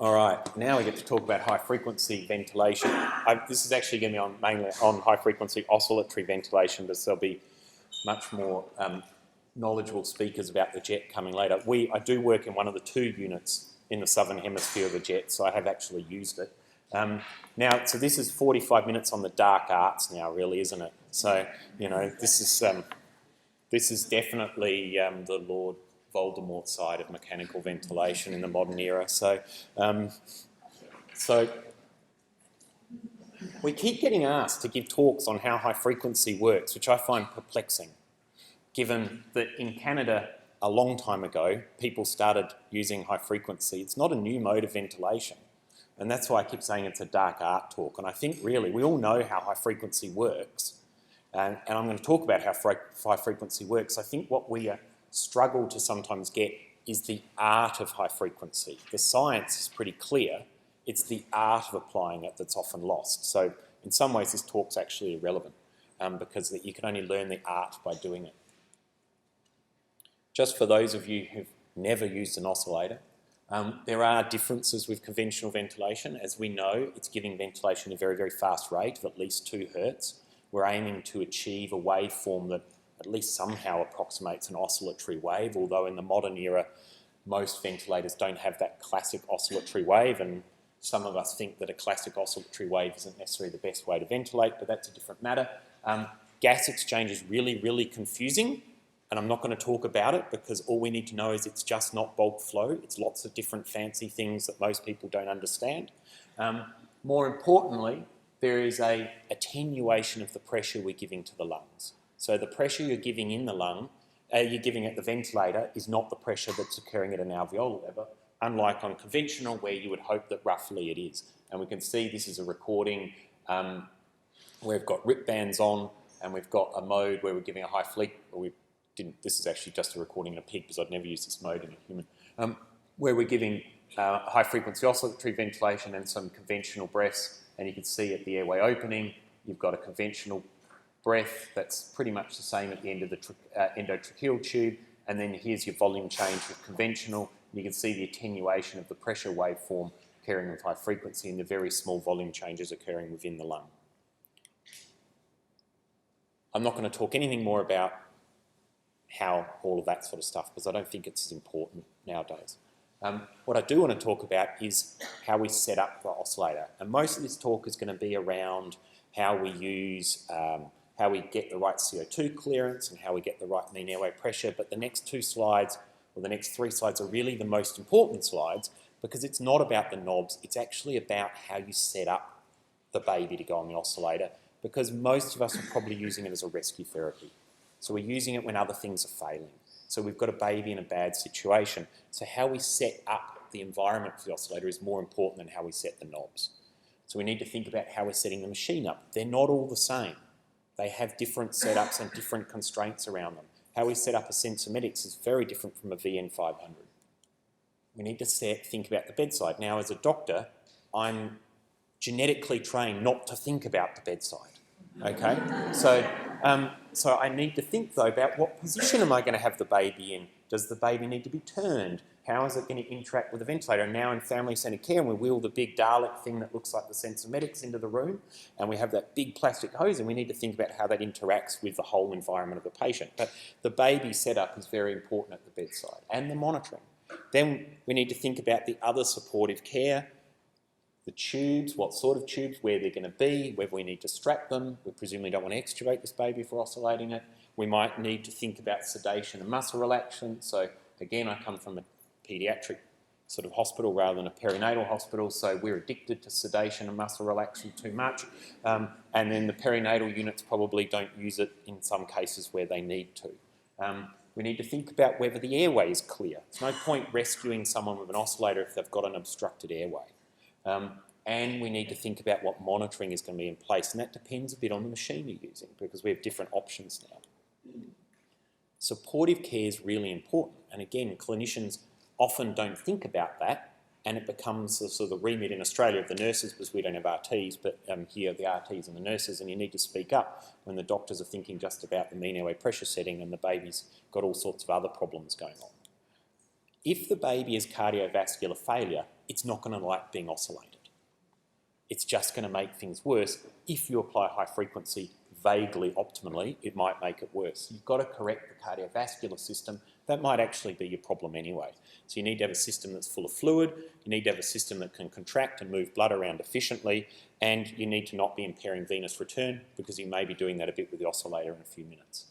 All right, now we get to talk about high-frequency ventilation. This is actually going to be mainly on high-frequency oscillatory ventilation, but there'll be much more knowledgeable speakers about the jet coming later. I do work in one of the 2 units in the southern hemisphere of the jet, so I have actually used it. Now, so this is 45 minutes on the dark arts now, really, isn't it? So, you know, this is definitely the Lord Voldemort side of mechanical ventilation in the modern era. So we keep getting asked to give talks on how high frequency works, which I find perplexing, given that in Canada a long time ago people started using high frequency. It's not a new mode of ventilation, and that's why I keep saying it's a dark art talk. And I think really we all know how high frequency works, and I'm going to talk about how high frequency works. I think what we struggle to sometimes get is the art of high frequency. The science is pretty clear. It's the art of applying it that's often lost. So in some ways this talk's actually irrelevant because you can only learn the art by doing it. Just for those of you who've never used an oscillator, there are differences with conventional ventilation. As we know, it's giving ventilation at a very, very fast rate of at least 2 Hertz. We're aiming to achieve a waveform that at least somehow approximates an oscillatory wave, although in the modern era most ventilators don't have that classic oscillatory wave, and some of us think that a classic oscillatory wave isn't necessarily the best way to ventilate, but that's a different matter. Gas exchange is really, really confusing, and I'm not going to talk about it because all we need to know is it's just not bulk flow. It's lots of different fancy things that most people don't understand. More importantly, there is an attenuation of the pressure we're giving to the lungs. So the pressure you're giving in the lung, you're giving at the ventilator is not the pressure that's occurring at an alveolar level, unlike on conventional where you would hope that roughly it is. And we can see this is a recording where we've got rip bands on, and we've got a mode where we're giving a high this is actually just a recording in a pig because I'd never used this mode in a human, where we're giving high frequency oscillatory ventilation and some conventional breaths, and you can see at the airway opening, you've got a conventional breath that's pretty much the same at the end of the endotracheal tube, and then here's your volume change with conventional. You can see the attenuation of the pressure waveform occurring with high frequency and the very small volume changes occurring within the lung. I'm not going to talk anything more about how all of that sort of stuff because I don't think it's as important nowadays. What I do want to talk about is how we set up the oscillator, and most of this talk is going to be around how we use how we get the right CO2 clearance and how we get the right mean airway pressure, but the next 2 slides, or the next 3 slides, are really the most important slides because it's not about the knobs, it's actually about how you set up the baby to go on the oscillator, because most of us are probably using it as a rescue therapy. So we're using it when other things are failing. So we've got a baby in a bad situation. So how we set up the environment for the oscillator is more important than how we set the knobs. So we need to think about how we're setting the machine up. They're not all the same. They have different setups and different constraints around them. How we set up a Sensormedics is very different from a VN500. We need to think about the bedside. Now, as a doctor, I'm genetically trained not to think about the bedside, okay? So I need to think, though, about what position am I going to have the baby in? Does the baby need to be turned? How is it going to interact with the ventilator? And now in family centre care, and we wheel the big Dalek thing that looks like the Sensormedics into the room, and we have that big plastic hose, and we need to think about how that interacts with the whole environment of the patient. But the baby setup is very important at the bedside, and the monitoring. Then we need to think about the other supportive care, the tubes, what sort of tubes, where they're going to be, whether we need to strap them. We presumably don't want to extubate this baby for oscillating it. We might need to think about sedation and muscle relaxation. So again, I come from a paediatric sort of hospital rather than a perinatal hospital, so we're addicted to sedation and muscle relaxation too much. And then the perinatal units probably don't use it in some cases where they need to. We need to think about whether the airway is clear. There's no point rescuing someone with an oscillator if they've got an obstructed airway. And we need to think about what monitoring is going to be in place, and that depends a bit on the machine you're using because we have different options now. Supportive care is really important, and again, clinicians often don't think about that, and it becomes the sort of the remit in Australia of the nurses because we don't have RTs, but here the RTs and the nurses, and you need to speak up when the doctors are thinking just about the mean airway pressure setting and the baby's got all sorts of other problems going on. If the baby has cardiovascular failure, it's not going to like being oscillated. It's just going to make things worse. If you apply high frequency vaguely optimally, it might make it worse. You've got to correct the cardiovascular system. That might actually be your problem anyway. So you need to have a system that's full of fluid, you need to have a system that can contract and move blood around efficiently, and you need to not be impairing venous return because you may be doing that a bit with the oscillator in a few minutes.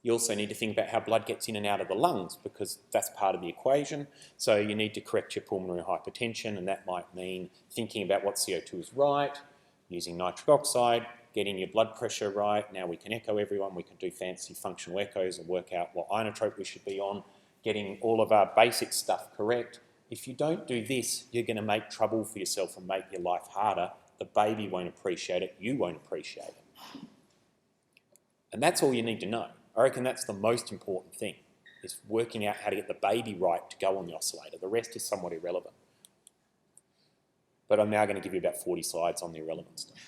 You also need to think about how blood gets in and out of the lungs because that's part of the equation. So you need to correct your pulmonary hypertension, and that might mean thinking about what CO2 is right, using nitric oxide, getting your blood pressure right. Now we can echo everyone, we can do fancy functional echoes and work out what inotrope we should be on, getting all of our basic stuff correct. If you don't do this, you're going to make trouble for yourself and make your life harder. The baby won't appreciate it, you won't appreciate it. And that's all you need to know. I reckon that's the most important thing, is working out how to get the baby right to go on the oscillator. The rest is somewhat irrelevant. But I'm now going to give you about 40 slides on the irrelevant stuff.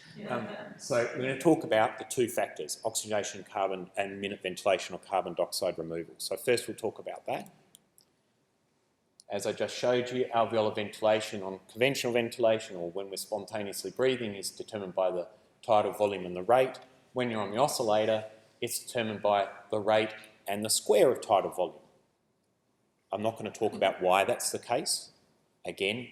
So we're going to talk about the two factors, oxygenation carbon and minute ventilation or carbon dioxide removal. So first we'll talk about that. As I just showed you, alveolar ventilation on conventional ventilation or when we're spontaneously breathing is determined by the tidal volume and the rate. When you're on the oscillator, it's determined by the rate and the square of tidal volume. I'm not going to talk about why that's the case. Again,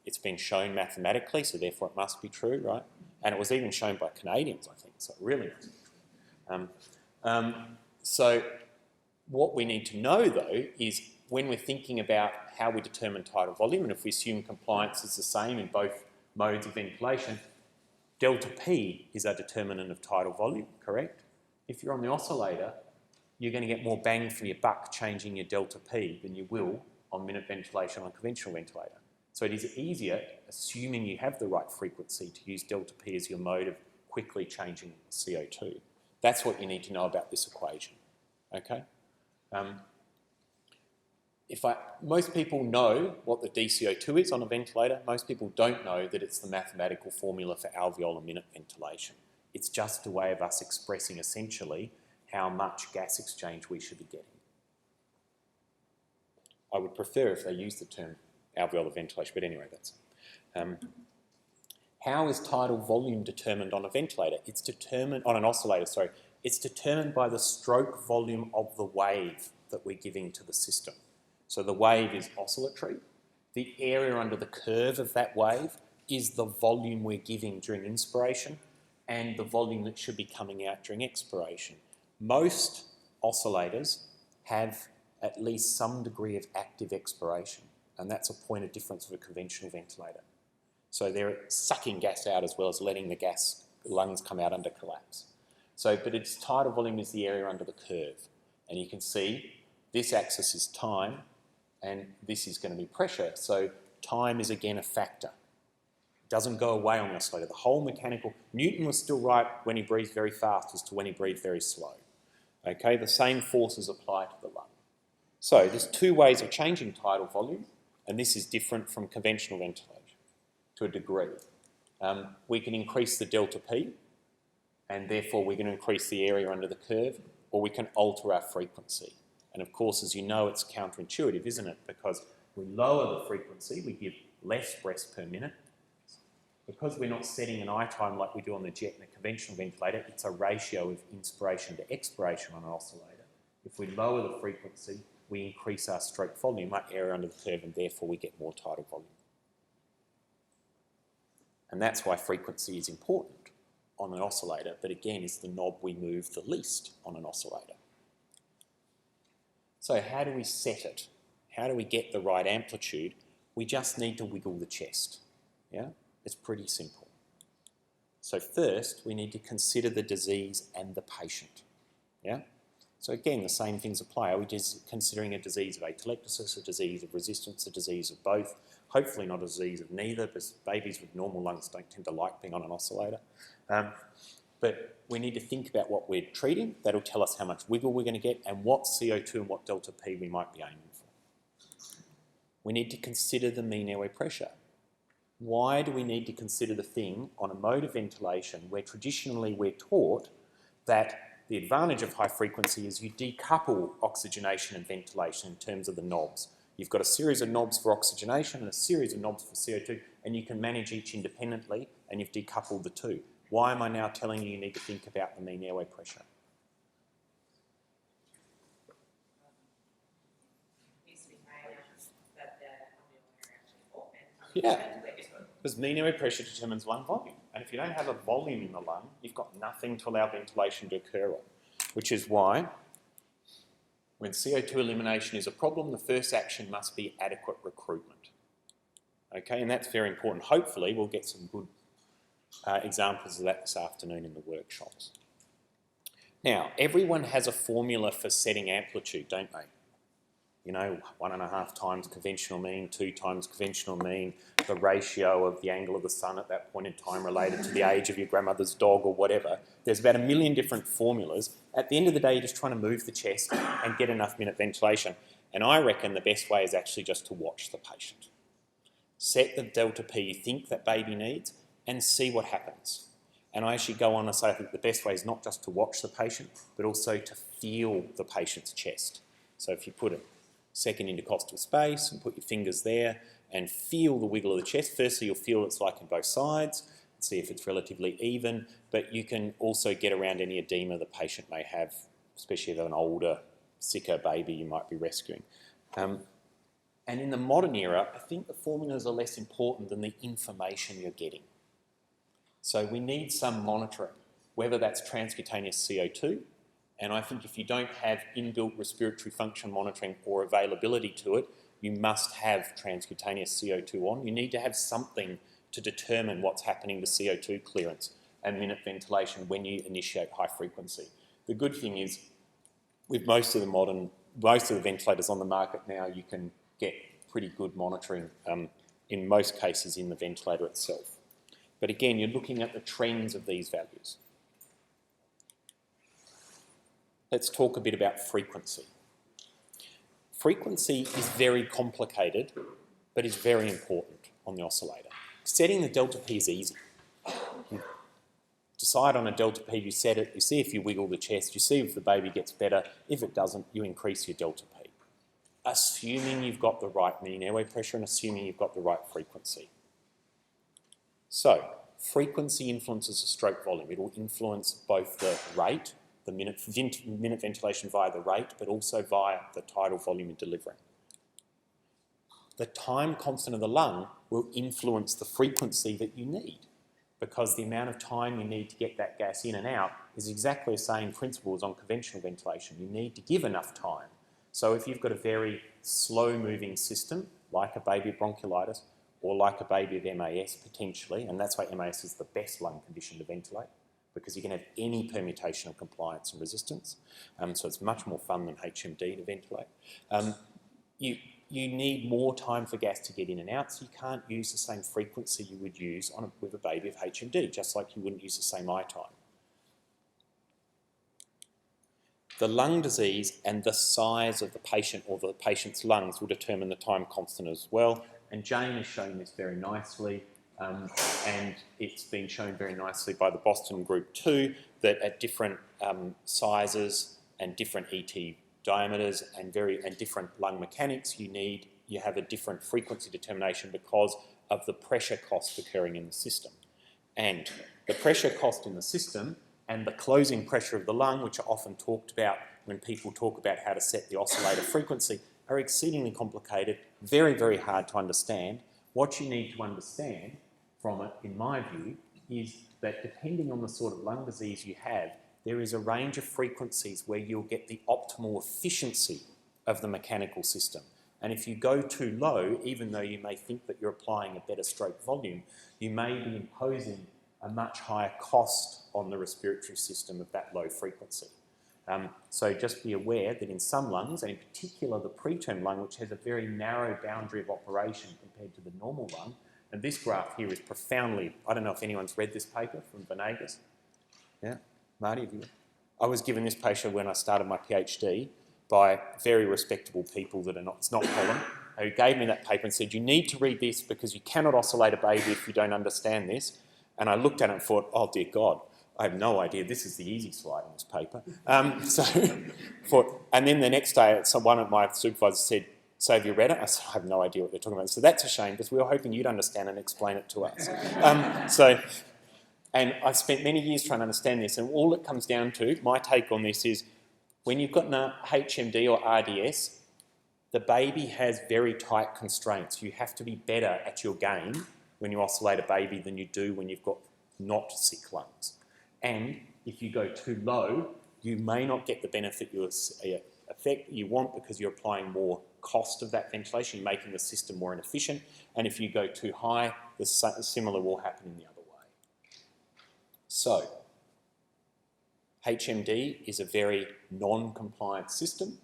it's been shown mathematically, so therefore it must be true, right? And it was even shown by Canadians, I think, so it really must be true. So what we need to know, though, is when we're thinking about how we determine tidal volume, and if we assume compliance is the same in both modes of ventilation, delta P is our determinant of tidal volume, correct? If you're on the oscillator, you're going to get more bang for your buck changing your delta P than you will on minute ventilation on conventional ventilator. So it is easier, assuming you have the right frequency, to use delta P as your mode of quickly changing CO2. That's what you need to know about this equation, okay? Most people know what the dCO2 is on a ventilator. Most people don't know that it's the mathematical formula for alveolar minute ventilation. It's just a way of us expressing essentially how much gas exchange we should be getting. I would prefer if they used the term alveolar ventilation, but anyway, that's it. How is tidal volume determined on a ventilator? It's determined, on an oscillator, sorry, it's determined by the stroke volume of the wave that we're giving to the system. So the wave is oscillatory. The area under the curve of that wave is the volume we're giving during inspiration and the volume that should be coming out during expiration. Most oscillators have at least some degree of active expiration, and that's a point of difference with a conventional ventilator. So they're sucking gas out as well as letting the lungs come out under collapse. But its tidal volume is the area under the curve. And you can see this axis is time and this is going to be pressure. So time is again a factor. It doesn't go away on the oscillator. The whole mechanical, Newton was still right when he breathed very fast as to when he breathed very slow. Okay, the same forces apply to the lung. So there's two ways of changing tidal volume, and this is different from conventional ventilation to a degree. We can increase the delta P, and therefore we're going to increase the area under the curve, or we can alter our frequency. And of course, as you know, it's counterintuitive, isn't it? Because we lower the frequency, we give less breaths per minute. Because we're not setting an I time like we do on the jet in a conventional ventilator, it's a ratio of inspiration to expiration on an oscillator. If we lower the frequency, we increase our stroke volume, our area under the curve, and therefore we get more tidal volume. And that's why frequency is important on an oscillator, but again, is the knob we move the least on an oscillator. So how do we set it? How do we get the right amplitude? We just need to wiggle the chest. Yeah? It's pretty simple. So first, we need to consider the disease and the patient. Yeah? So again, the same things apply. Are we just considering a disease of atelectasis, a disease of resistance, a disease of both? Hopefully not a disease of neither, because babies with normal lungs don't tend to like being on an oscillator. But we need to think about what we're treating. That'll tell us how much wiggle we're going to get and what CO2 and what delta P we might be aiming for. We need to consider the mean airway pressure. Why do we need to consider the thing on a mode of ventilation where traditionally we're taught that the advantage of high frequency is you decouple oxygenation and ventilation in terms of the knobs. You've got a series of knobs for oxygenation and a series of knobs for CO2, and you can manage each independently, and you've decoupled the two. Why am I now telling you need to think about the mean airway pressure? Yeah, because mean airway pressure determines lung volume. And if you don't have a volume in the lung, you've got nothing to allow ventilation to occur on, which is why when CO2 elimination is a problem, the first action must be adequate recruitment. Okay, and that's very important. Hopefully we'll get some good examples of that this afternoon in the workshops. Now, everyone has a formula for setting amplitude, don't they? You know, 1.5 times conventional mean, 2 times conventional mean, the ratio of the angle of the sun at that point in time related to the age of your grandmother's dog or whatever. There's about 1 million different formulas. At the end of the day, you're just trying to move the chest and get enough minute ventilation. And I reckon the best way is actually just to watch the patient. Set the delta P you think that baby needs and see what happens. And I actually go on and say I think the best way is not just to watch the patient, but also to feel the patient's chest. So if you put a second intercostal space and put your fingers there and feel the wiggle of the chest. Firstly, you'll feel what it's like on both sides, see if it's relatively even, but you can also get around any edema the patient may have, especially if they're an older, sicker baby you might be rescuing. And in the modern era, I think the formulas are less important than the information you're getting. So we need some monitoring, whether that's transcutaneous CO2, and I think if you don't have inbuilt respiratory function monitoring or availability to it, you must have transcutaneous CO2 on. You need to have something to determine what's happening to CO2 clearance and minute ventilation when you initiate high frequency. The good thing is, with most of the ventilators on the market now, you can get pretty good monitoring in most cases in the ventilator itself. But again, you're looking at the trends of these values. Let's talk a bit about frequency. Frequency is very complicated, but is very important on the oscillator. Setting the delta P is easy. You decide on a delta P, you set it, you see if you wiggle the chest, you see if the baby gets better. If it doesn't, you increase your delta P. Assuming you've got the right mean airway pressure and assuming you've got the right frequency. So, frequency influences the stroke volume. It will influence both the rate, the minute ventilation via the rate, but also via the tidal volume in delivering. The time constant of the lung will influence the frequency that you need, because the amount of time you need to get that gas in and out is exactly the same principle as on conventional ventilation. You need to give enough time. So if you've got a very slow-moving system, like a baby with bronchiolitis, or like a baby with MAS potentially, and that's why MAS is the best lung condition to ventilate, because you can have any permutation of compliance and resistance. So it's much more fun than HMD to ventilate. You need more time for gas to get in and out, so you can't use the same frequency you would use with a baby of HMD, just like you wouldn't use the same eye time. The lung disease and the size of the patient or the patient's lungs will determine the time constant as well. And Jane has shown this very nicely. And it's been shown very nicely by the Boston group too, that at different sizes and different ET diameters and different lung mechanics, you have a different frequency determination because of the pressure cost occurring in the system. And the pressure cost in the system and the closing pressure of the lung, which are often talked about when people talk about how to set the oscillator frequency, are exceedingly complicated, very, very hard to understand. What you need to understand from it, in my view, is that depending on the sort of lung disease you have, there is a range of frequencies where you'll get the optimal efficiency of the mechanical system. And if you go too low, even though you may think that you're applying a better stroke volume, you may be imposing a much higher cost on the respiratory system of that low frequency. So just be aware that in some lungs, and in particular the preterm lung, which has a very narrow boundary of operation compared to the normal lung, and this graph here is profoundly, I don't know if anyone's read this paper from Venegas. Yeah, Marty, have you? I was given this paper when I started my PhD by very respectable people that are not, it's not Colin, who gave me that paper and said, you need to read this because you cannot oscillate a baby if you don't understand this. And I looked at it and thought, oh dear God, I have no idea. This is the easy slide in this paper. And then the next day, one of my supervisors said, "So have you read it?" I said, "I have no idea what they're talking about." So that's a shame, because we were hoping you'd understand and explain it to us. And I've spent many years trying to understand this, and all it comes down to, my take on this is, when you've got an HMD or RDS, the baby has very tight constraints. You have to be better at your game when you oscillate a baby than you do when you've got not sick lungs. And if you go too low, you may not get the benefit you want, because you're applying more cost of that ventilation, you're making the system more inefficient. And if you go too high, the similar will happen in the other way. So, HMD is a very non-compliant system,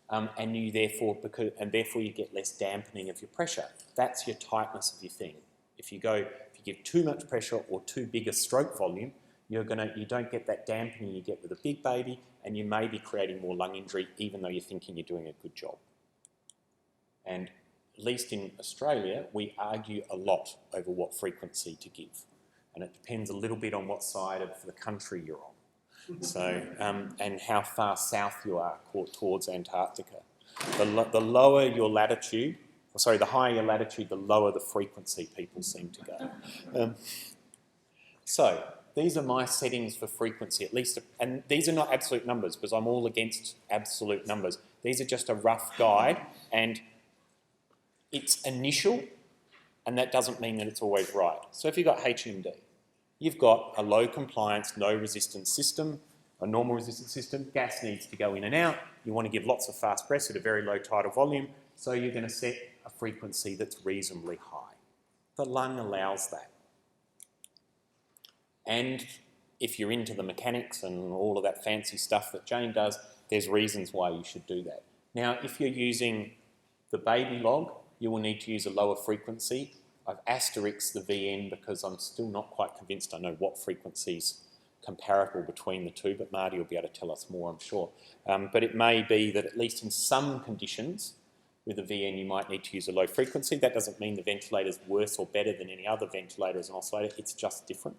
and therefore you get less dampening of your pressure. That's your tightness of your thing. If you give too much pressure or too big a stroke volume, you don't get that dampening you get with a big baby, and you may be creating more lung injury even though you're thinking you're doing a good job. And at least in Australia, we argue a lot over what frequency to give. And it depends a little bit on what side of the country you're on. So, and how far south you are towards Antarctica. The lower your latitude, the higher your latitude, the lower the frequency people seem to go. So, these are my settings for frequency, at least, and these are not absolute numbers, because I'm all against absolute numbers. These are just a rough guide, and it's initial, and that doesn't mean that it's always right. So if you've got HMD, you've got a low compliance, no resistance system, a normal resistance system, gas needs to go in and out, you want to give lots of fast press at a very low tidal volume, so you're going to set a frequency that's reasonably high. The lung allows that. And if you're into the mechanics and all of that fancy stuff that Jane does, there's reasons why you should do that. Now, if you're using the baby log, you will need to use a lower frequency. I've asterisked the VN because I'm still not quite convinced I know what frequency's comparable between the two, but Marty will be able to tell us more, I'm sure. But it may be that at least in some conditions, with a VN you might need to use a low frequency. That doesn't mean the ventilator's worse or better than any other ventilator as an oscillator, it's just different.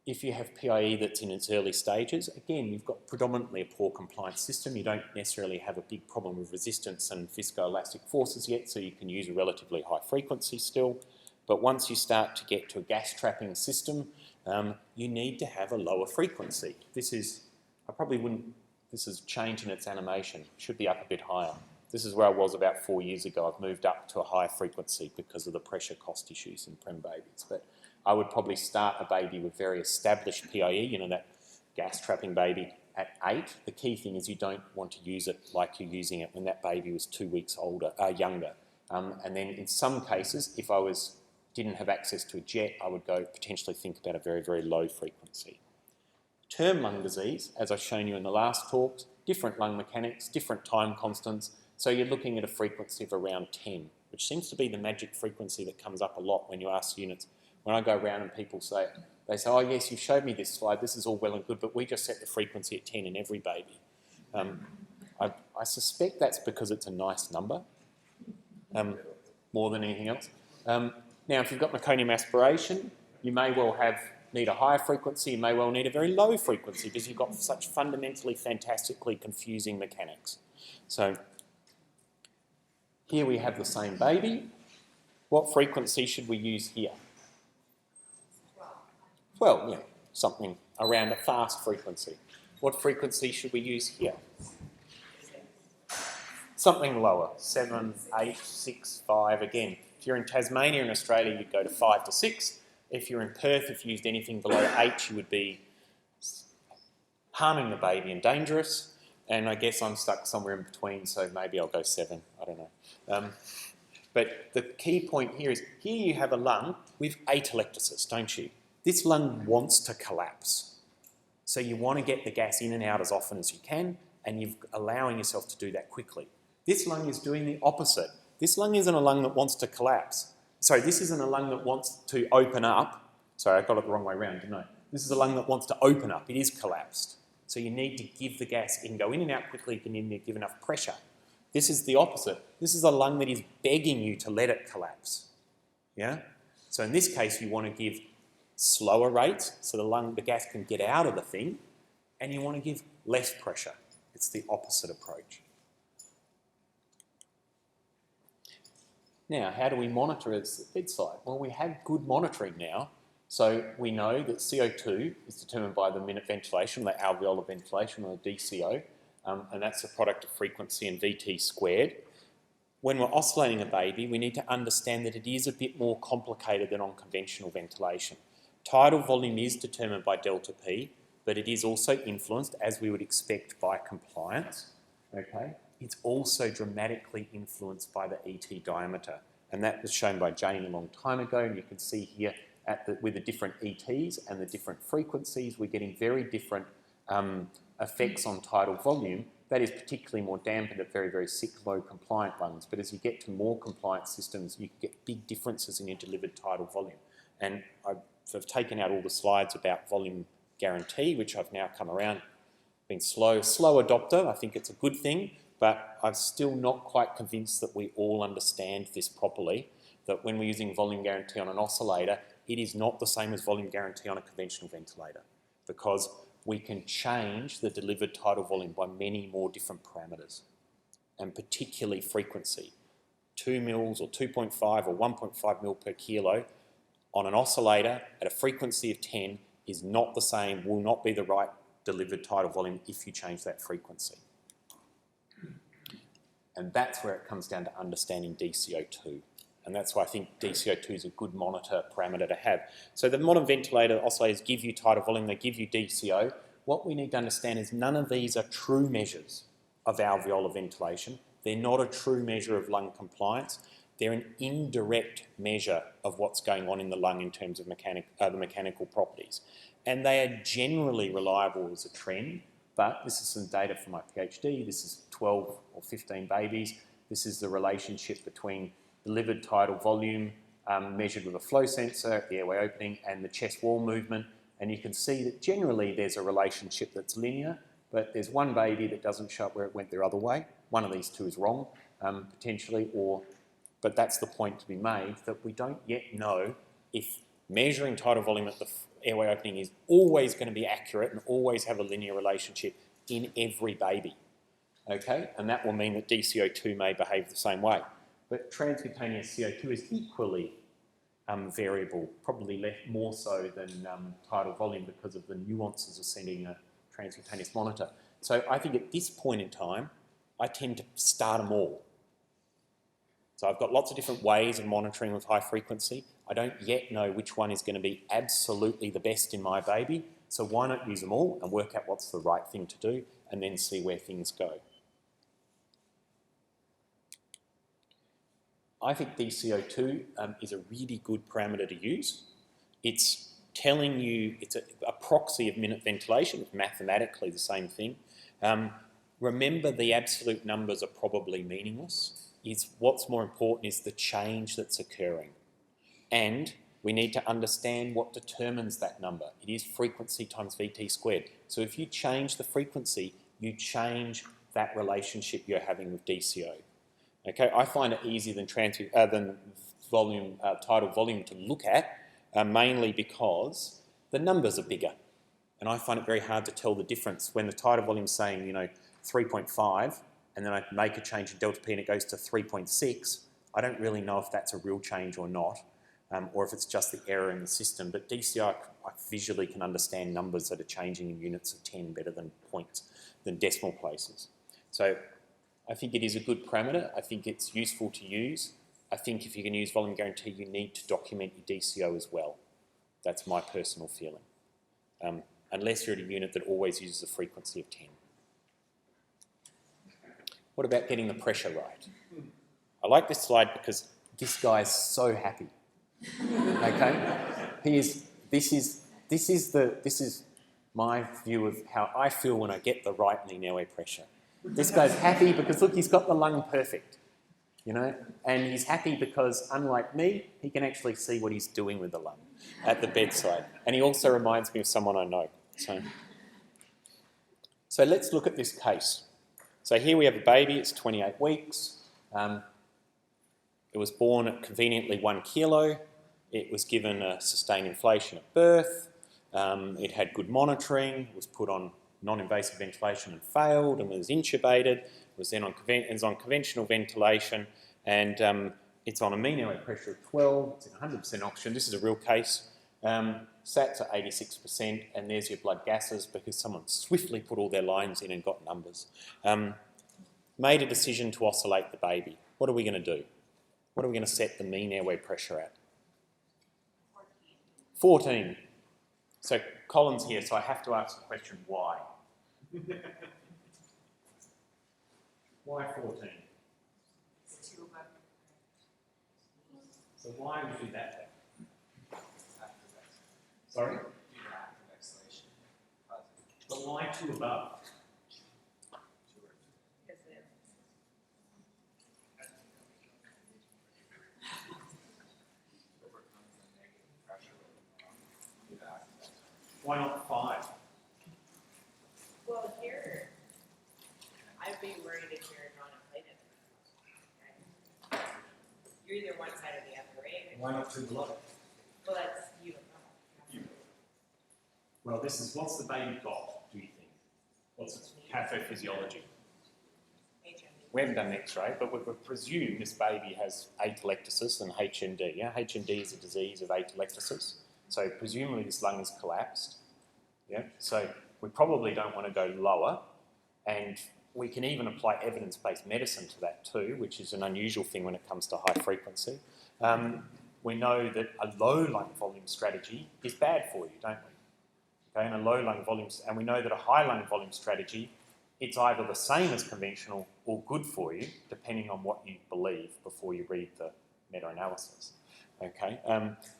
If you have PIE that's in its early stages, again, you've got predominantly a poor compliance system. You don't necessarily have a big problem with resistance and viscoelastic forces yet, so you can use a relatively high frequency still. But once you start to get to a gas trapping system, you need to have a lower frequency. This is a change in its animation. It should be up a bit higher. This is where I was about 4 years ago. I've moved up to a higher frequency because of the pressure cost issues in prem babies. But I would probably start a baby with very established PIE, that gas trapping baby, at 8. The key thing is you don't want to use it like you're using it when that baby was 2 weeks younger. And then in some cases, if I didn't have access to a jet, I would potentially think about a very, very low frequency. Term lung disease, as I've shown you in the last talks, different lung mechanics, different time constants, so you're looking at a frequency of around 10, which seems to be the magic frequency that comes up a lot when you ask units. When I go around and people say, "Oh yes, you showed me this slide, this is all well and good, but we just set the frequency at 10 in every baby." I suspect that's because it's a nice number, more than anything else. Now, if you've got meconium aspiration, you may well need a higher frequency, you may well need a very low frequency, because you've got such fundamentally, fantastically confusing mechanics. So, here we have the same baby. What frequency should we use here? 12, yeah, something around a fast frequency. What frequency should we use here? Something lower, 7, 8, 6, 5. Again, if you're in Tasmania in Australia, you'd go to 5 to 6. If you're in Perth, if you used anything below 8, you would be harming the baby and dangerous. And I guess I'm stuck somewhere in between, so maybe I'll go 7, I don't know. But the key point here is, here you have a lung with atelectasis, don't you? This lung wants to collapse. So you want to get the gas in and out as often as you can, and you're allowing yourself to do that quickly. This lung is doing the opposite. This lung isn't a lung that wants to collapse. Sorry, this isn't a lung that wants to open up. Sorry, I got it the wrong way around, didn't I? This is a lung that wants to open up. It is collapsed. So you need to give the gas. It can go in and out quickly, you need to give enough pressure. This is the opposite. This is a lung that is begging you to let it collapse. Yeah? So in this case, you want to give slower rates so the gas can get out of the thing, and you want to give less pressure. It's the opposite approach. Now, how do we monitor at the bedside? Well, we have good monitoring now. So we know that CO2 is determined by the minute ventilation, the alveolar ventilation, or the DCO, and that's a product of frequency and VT squared. When we're oscillating a baby, we need to understand that it is a bit more complicated than on conventional ventilation. Tidal volume is determined by delta P, but it is also influenced, as we would expect, by compliance. Okay? It's also dramatically influenced by the ET diameter, and that was shown by Jane a long time ago, and you can see here with the different ETs and the different frequencies, we're getting very different effects on tidal volume. That is particularly more dampened at very, very sick, low compliant lungs. But as you get to more compliant systems, you can get big differences in your delivered tidal volume. And I've taken out all the slides about volume guarantee, which I've now come around, been slow adopter. I think it's a good thing, but I'm still not quite convinced that we all understand this properly, that when we're using volume guarantee on an oscillator, it is not the same as volume guarantee on a conventional ventilator, because we can change the delivered tidal volume by many more different parameters, and particularly frequency. 2 mils or 2.5 or 1.5 mil per kilo on an oscillator at a frequency of 10 is not the same, will not be the right delivered tidal volume if you change that frequency. And that's where it comes down to understanding DCO2. And that's why I think DCO2 is a good monitor parameter to have. So the modern ventilator oscillators give you tidal volume, they give you DCO. What we need to understand is none of these are true measures of alveolar ventilation. They're not a true measure of lung compliance. They're an indirect measure of what's going on in the lung in terms of the mechanical properties. And they are generally reliable as a trend, but this is some data from my PhD. This is 12 or 15 babies. This is the relationship between delivered tidal volume measured with a flow sensor, the airway opening, and the chest wall movement. And you can see that generally there's a relationship that's linear, but there's one baby that doesn't show up where it went the other way. One of these two is wrong, potentially, but that's the point to be made, that we don't yet know if measuring tidal volume at the airway opening is always going to be accurate and always have a linear relationship in every baby. Okay? And that will mean that DCO2 may behave the same way. But transcutaneous CO2 is equally variable, probably more so than tidal volume because of the nuances of sending a transcutaneous monitor. So I think at this point in time, I tend to start them all. So I've got lots of different ways of monitoring with high frequency. I don't yet know which one is going to be absolutely the best in my baby, so why not use them all and work out what's the right thing to do and then see where things go. I think DCO2 is a really good parameter to use. It's telling you, it's a proxy of minute ventilation, it's mathematically the same thing. Remember, the absolute numbers are probably meaningless. What's more important is the change that's occurring. And we need to understand what determines that number. It is frequency times VT squared. So if you change the frequency, you change that relationship you're having with DCO. Okay, I find it easier than volume, tidal volume to look at, mainly because the numbers are bigger. And I find it very hard to tell the difference when the tidal volume is saying, 3.5, and then I make a change in delta P and it goes to 3.6. I don't really know if that's a real change or not, or if it's just the error in the system. But DCI, I visually can understand numbers that are changing in units of 10 better than points, than decimal places. So I think it is a good parameter. I think it's useful to use. I think if you can use volume guarantee, you need to document your DCO as well. That's my personal feeling. Unless you're at a unit that always uses a frequency of 10. What about getting the pressure right? I like this slide because this guy is so happy. Okay? This is my view of how I feel when I get the right lean airway pressure. This guy's happy because, look, he's got the lung perfect, and he's happy because, unlike me, he can actually see what he's doing with the lung at the bedside. And he also reminds me of someone I know. So let's look at this case. So here we have a baby, it's 28 weeks. It was born at conveniently 1 kilo. It was given a sustained inflation at birth. It had good monitoring. It was put on non-invasive ventilation and failed, and was intubated. It was then on conventional ventilation, and it's on a mean airway pressure of 12. It's in 100% oxygen. This is a real case. SATs are 86%, and there's your blood gases because someone swiftly put all their lines in and got numbers. Made a decision to oscillate the baby. What are we going to do? What are we going to set the mean airway pressure at? 14. So Colin's here, so I have to ask the question, why? Why 14? So why would you do that? Sorry? But why 2 above? Why not 5? Well, here, I'd be worried if you're non-inflated. Okay? You're either one side or the other, right? Why not 2 below? Well, that's, you don't know. Well, this is, what's the baby got, do you think? What's its pathophysiology? HFJV. We haven't done an X-ray, but we presume this baby has atelectasis and HND. Yeah? HND is a disease of atelectasis. So presumably this lung is collapsed. Yeah? So we probably don't want to go lower, and we can even apply evidence-based medicine to that too, which is an unusual thing when it comes to high frequency. We know that a low lung volume strategy is bad for you, don't we? Okay, and a low lung volume, and we know that a high lung volume strategy, it's either the same as conventional or good for you, depending on what you believe before you read the meta-analysis. Okay,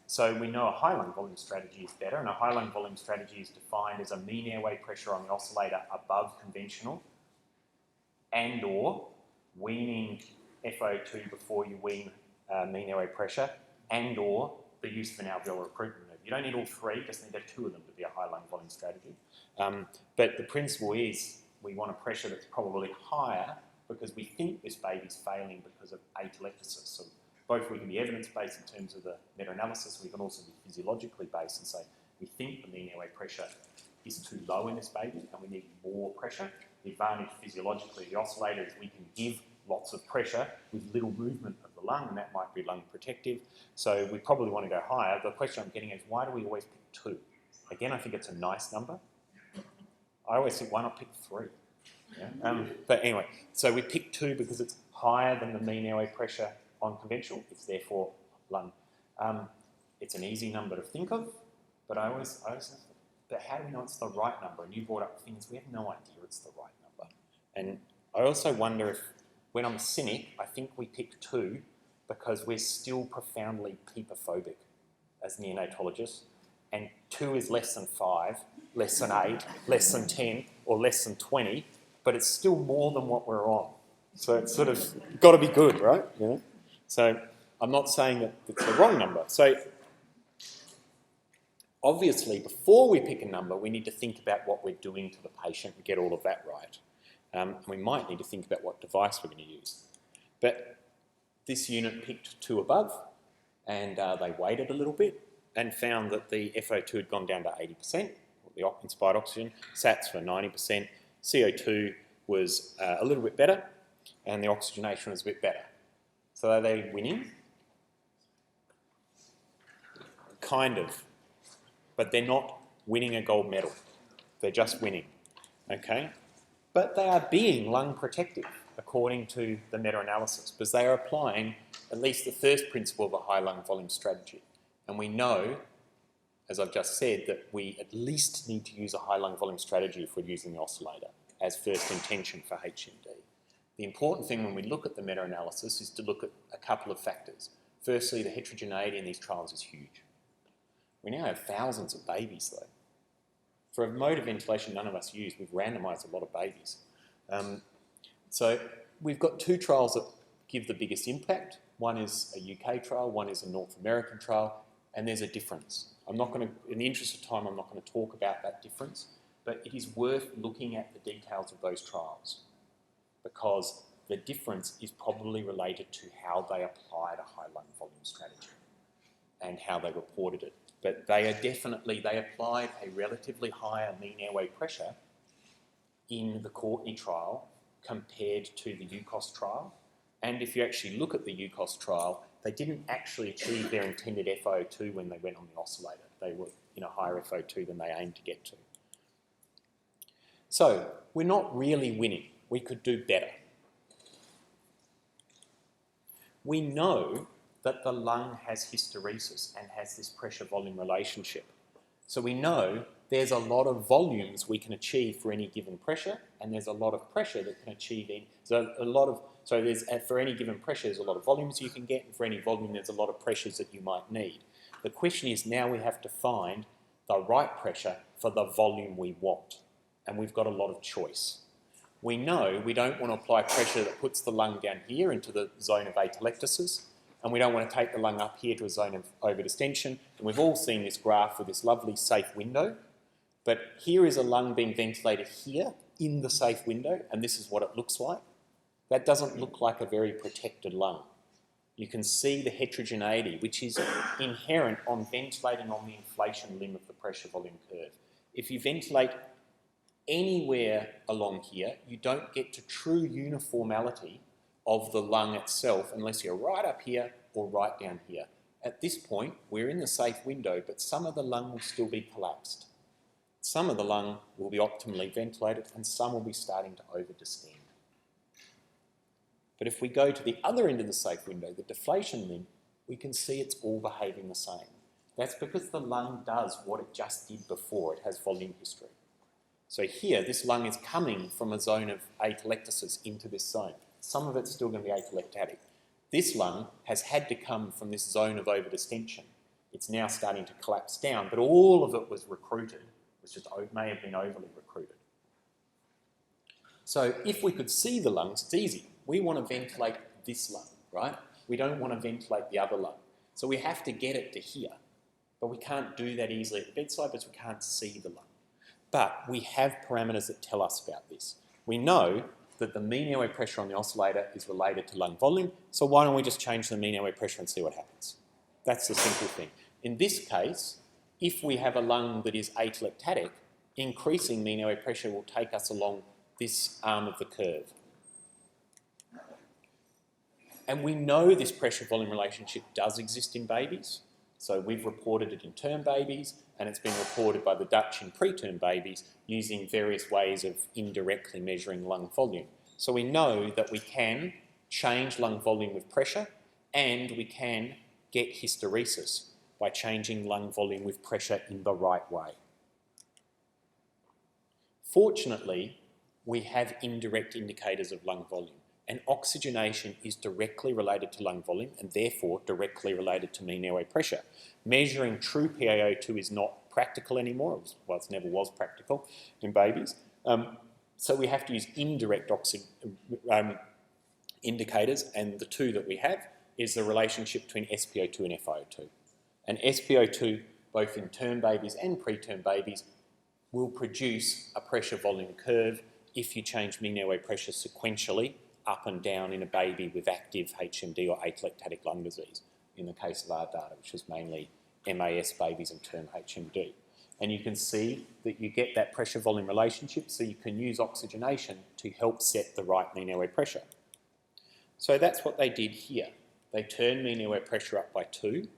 so we know a high lung volume strategy is better, and a high lung volume strategy is defined as a mean airway pressure on the oscillator above conventional, and or weaning FO2 before you wean mean airway pressure, and or the use of an alveolar recruitment move. You don't need all 3, just need 2 of them to be a high lung volume strategy. But the principle is we want a pressure that's probably higher because we think this baby's failing because of atelectasis. So both we can be evidence-based in terms of the meta-analysis, we can also be physiologically based and say we think the mean airway pressure is too low in this baby and we need more pressure. The advantage physiologically of the oscillator is we can give lots of pressure with little movement of the lung, and that might be lung protective. So we probably want to go higher. The question I'm getting is, why do we always pick 2? Again, I think it's a nice number. I always think, why not pick 3? Yeah? But anyway, so we pick 2 because it's higher than the mean airway pressure on conventional. It's therefore lung. It's an easy number to think of, but I always but how do we know it's the right number? And you brought up things, we have no idea it's the right number. And I also wonder if, when I'm a cynic, I think we pick 2 because we're still profoundly peepophobic as neonatologists, and 2 is less than 5, less than 8, less than 10, or less than 20, but it's still more than what we're on. So it's sort of got to be good, right? Yeah. So I'm not saying that it's the wrong number. So obviously, before we pick a number, we need to think about what we're doing to the patient and get all of that right. We might need to think about what device we're going to use. But this unit picked 2 above, and they waited a little bit and found that the FO2 had gone down to 80%, the inspired oxygen, SATs were 90%, CO2 was a little bit better, and the oxygenation was a bit better. So are they winning? Kind of. But they're not winning a gold medal. They're just winning. Okay? But they are being lung protective, according to the meta-analysis, because they are applying at least the first principle of a high lung volume strategy. And we know, as I've just said, that we at least need to use a high lung volume strategy if we're using the oscillator as first intention for HND. The important thing when we look at the meta-analysis is to look at a couple of factors. Firstly, the heterogeneity in these trials is huge. We now have thousands of babies, though. For a mode of ventilation none of us use, we've randomised a lot of babies. So we've got 2 trials that give the biggest impact. One is a UK trial, one is a North American trial, and there's a difference. I'm not going to, in the interest of time, I'm not going to talk about that difference, but it is worth looking at the details of those trials because the difference is probably related to how they applied a high lung volume strategy. and how they reported it. But they applied a relatively higher mean airway pressure in the Courtney trial compared to the UCOS trial. And if you actually look at the UCOS trial, they didn't actually achieve their intended FO2 when they went on the oscillator. They were in a higher FO2 than they aimed to get to. So we're not really winning. We could do better. We know that the lung has hysteresis and has this pressure-volume relationship. So we know there's a lot of volumes we can achieve for any given pressure, and there's a lot of pressure that can achieve for any given pressure, there's a lot of volumes you can get, and for any volume, there's a lot of pressures that you might need. The question is now we have to find the right pressure for the volume we want, and we've got a lot of choice. We know we don't want to apply pressure that puts the lung down here into the zone of atelectasis, and we don't want to take the lung up here to a zone of overdistension. And we've all seen this graph with this lovely safe window, but here is a lung being ventilated here in the safe window, and this is what it looks like. That doesn't look like a very protected lung. You can see the heterogeneity, which is inherent on ventilating on the inflation limb of the pressure volume curve. If you ventilate anywhere along here, you don't get to true uniformity of the lung itself unless you're right up here or right down here. At this point, we're in the safe window, but some of the lung will still be collapsed. Some of the lung will be optimally ventilated and some will be starting to overdistend. But if we go to the other end of the safe window, the deflation limb, we can see it's all behaving the same. That's because the lung does what it just did before. It has volume history. So here, this lung is coming from a zone of atelectasis into this zone. Some of it's still going to be atelectatic. This lung has had to come from this zone of overdistension. It's now starting to collapse down, but all of it was recruited, which just may have been overly recruited. So if we could see the lungs, it's easy. We want to ventilate this lung, right? We don't want to ventilate the other lung. So we have to get it to here. But we can't do that easily at the bedside because we can't see the lung. But we have parameters that tell us about this. We know that the mean airway pressure on the oscillator is related to lung volume, so why don't we just change the mean airway pressure and see what happens? That's the simple thing. In this case, if we have a lung that is atelectatic, increasing mean airway pressure will take us along this arm of the curve. And we know this pressure-volume relationship does exist in babies. So we've reported it in term babies, and it's been reported by the Dutch in preterm babies using various ways of indirectly measuring lung volume. So we know that we can change lung volume with pressure, and we can get hysteresis by changing lung volume with pressure in the right way. Fortunately, we have indirect indicators of lung volume, and oxygenation is directly related to lung volume and therefore directly related to mean airway pressure. Measuring true PaO2 is not practical anymore. It never was practical in babies. So we have to use indirect indicators, and the two that we have is the relationship between SpO2 and FiO2. And SpO2, both in term babies and preterm babies, will produce a pressure volume curve if you change mean airway pressure sequentially up and down in a baby with active HMD or atelectatic lung disease, in the case of our data, which was mainly MAS babies and term HMD. And you can see that you get that pressure-volume relationship, so you can use oxygenation to help set the right mean airway pressure. So that's what they did here. They turned mean airway pressure up by 2,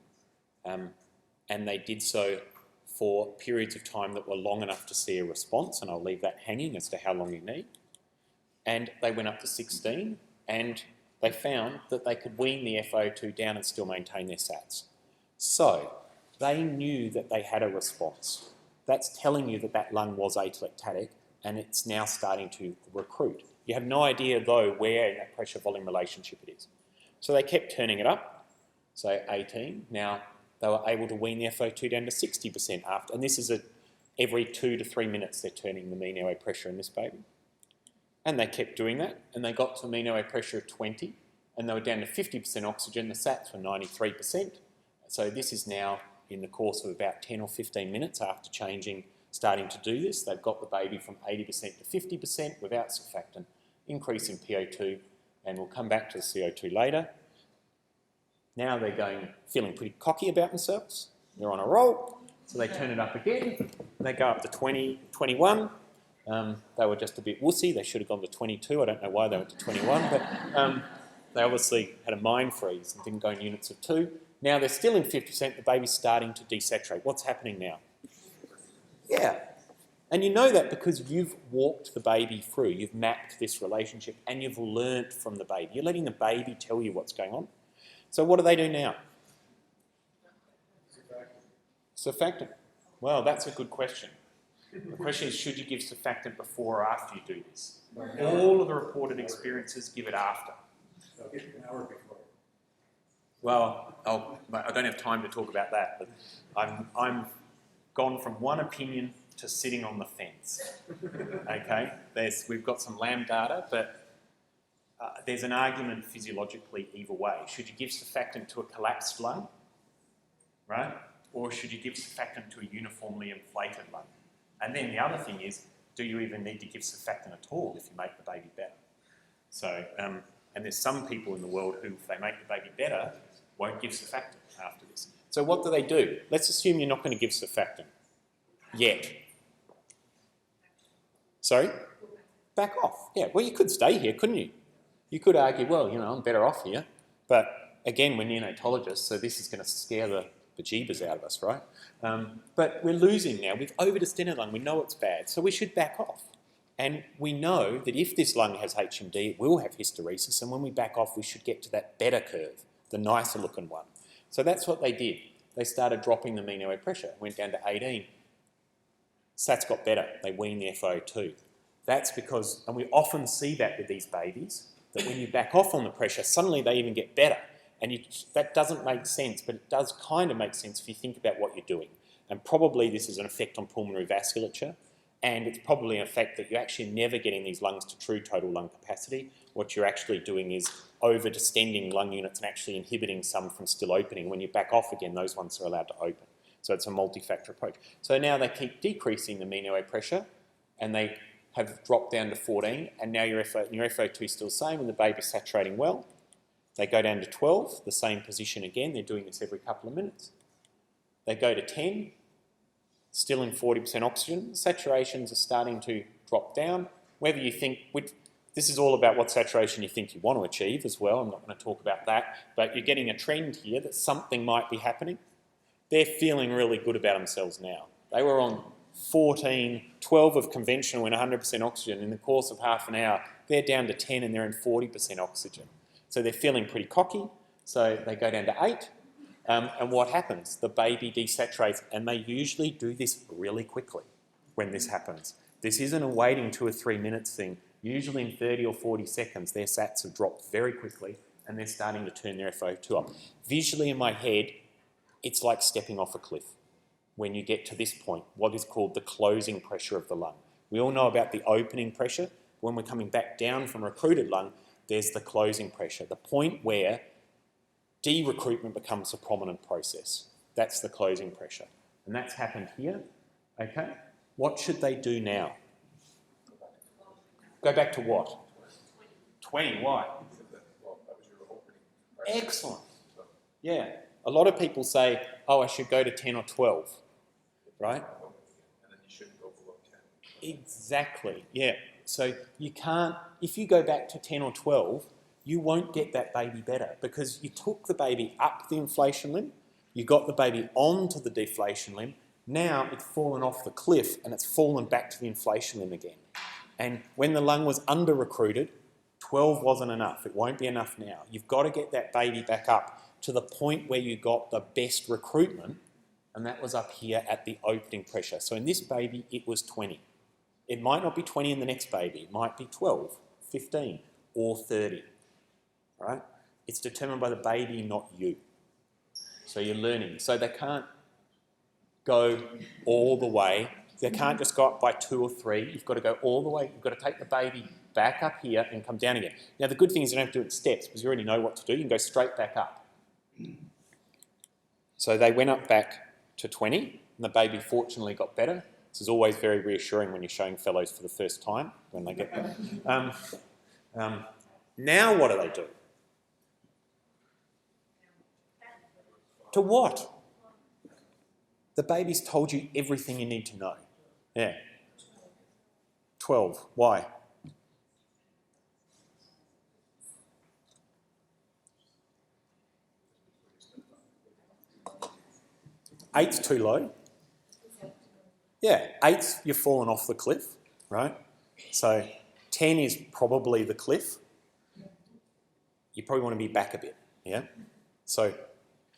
and they did so for periods of time that were long enough to see a response, and I'll leave that hanging as to how long you need. And they went up to 16, and they found that they could wean the FiO2 down and still maintain their SATs. So they knew that they had a response. That's telling you that that lung was atelectatic, and it's now starting to recruit. You have no idea, though, where in that pressure-volume relationship it is. So they kept turning it up, so 18. Now they were able to wean the FiO2 down to 60% after, and this is every 2 to 3 minutes they're turning the mean airway pressure in this baby. And they kept doing that, and they got to a mean airway pressure of 20, and they were down to 50% oxygen. The SATs were 93%. So this is now in the course of about 10 or 15 minutes after starting to do this. They've got the baby from 80% to 50% without surfactant, increase in PO2, and we'll come back to the CO2 later. Now they're feeling pretty cocky about themselves. They're on a roll. So they turn it up again. They go up to 20, 21. They were just a bit wussy. They should have gone to 22. I don't know why they went to 21, but they obviously had a mind freeze and didn't go in units of 2. Now they're still in 50%. The baby's starting to desaturate. What's happening now? Yeah. And you know that because you've walked the baby through. You've mapped this relationship and you've learnt from the baby. You're letting the baby tell you what's going on. So what do they do now? Surfactant. Well, that's a good question. The question is, should you give surfactant before or after you do this? All of the reported experiences give it after. So give it an hour before. Well, I don't have time to talk about that, but I'm gone from one opinion to sitting on the fence. Okay, we've got some lamb data, but there's an argument physiologically either way. Should you give surfactant to a collapsed lung, right? Or should you give surfactant to a uniformly inflated lung? And then the other thing is, do you even need to give surfactant at all if you make the baby better? So, and there's some people in the world who, if they make the baby better, won't give surfactant after this. So what do? Let's assume you're not going to give surfactant yet. Sorry? Back off. Yeah, well, you could stay here, couldn't you? You could argue, well, you know, I'm better off here. But again, we're neonatologists, so this is going to scare the bejeebers out of us, right? But we're losing now. We've over-distended lung. We know it's bad, so we should back off. And we know that if this lung has HMD, it will have hysteresis, and when we back off, we should get to that better curve, the nicer looking one. So that's what they did. They started dropping the mean airway pressure, went down to 18. SATs got better. They weaned the FiO2. That's because, and we often see that with these babies, that when you back off on the pressure, suddenly they even get better. And that doesn't make sense, but it does kind of make sense if you think about what you're doing. And probably this is an effect on pulmonary vasculature, and it's probably an effect that you're actually never getting these lungs to true total lung capacity. What you're actually doing is over-distending lung units and actually inhibiting some from still opening. When you back off again, those ones are allowed to open. So it's a multi-factor approach. So now they keep decreasing the mean airway pressure, and they have dropped down to 14, and now your FiO2 is still the same, and the baby's saturating well. They go down to 12, the same position again. They're doing this every couple of minutes. They go to 10, still in 40% oxygen. Saturations are starting to drop down. Whether you think, this is all about what saturation you think you want to achieve as well. I'm not going to talk about that, but you're getting a trend here that something might be happening. They're feeling really good about themselves now. They were on 14, 12 of conventional in 100% oxygen. In the course of half an hour, they're down to 10 and they're in 40% oxygen. So they're feeling pretty cocky, so they go down to 8. And what happens? The baby desaturates, and they usually do this really quickly when this happens. This isn't a waiting 2 or 3 minutes thing. Usually in 30 or 40 seconds, their SATs have dropped very quickly, and they're starting to turn their FiO2 up. Visually in my head, it's like stepping off a cliff when you get to this point, what is called the closing pressure of the lung. We all know about the opening pressure. When we're coming back down from recruited lung, there's the closing pressure, the point where de-recruitment becomes a prominent process. That's the closing pressure. And that's happened here, okay? What should they do now? Go back to what? 20, why? Excellent. Yeah. A lot of people say, oh, I should go to 10 or 12, right? And then you shouldn't go below 10. Exactly, yeah. So you can't, if you go back to 10 or 12, you won't get that baby better because you took the baby up the inflation limb, you got the baby onto the deflation limb, now it's fallen off the cliff and it's fallen back to the inflation limb again. And when the lung was under-recruited, 12 wasn't enough. It won't be enough now. You've got to get that baby back up to the point where you got the best recruitment, and that was up here at the opening pressure. So in this baby, it was 20. It might not be 20 in the next baby. It might be 12, 15, or 30, right? It's determined by the baby, not you. So you're learning. So they can't go all the way. They can't just go up by 2 or 3. You've got to go all the way. You've got to take the baby back up here and come down again. Now, the good thing is you don't have to do it in steps because you already know what to do. You can go straight back up. So they went up back to 20, and the baby fortunately got better. This is always very reassuring when you're showing fellows for the first time when they get there. Now what do? To what? The baby's told you everything you need to know. Yeah. 12. Why? Eight's too low. Yeah, 8's you've fallen off the cliff, right? So 10 is probably the cliff. You probably want to be back a bit, yeah? So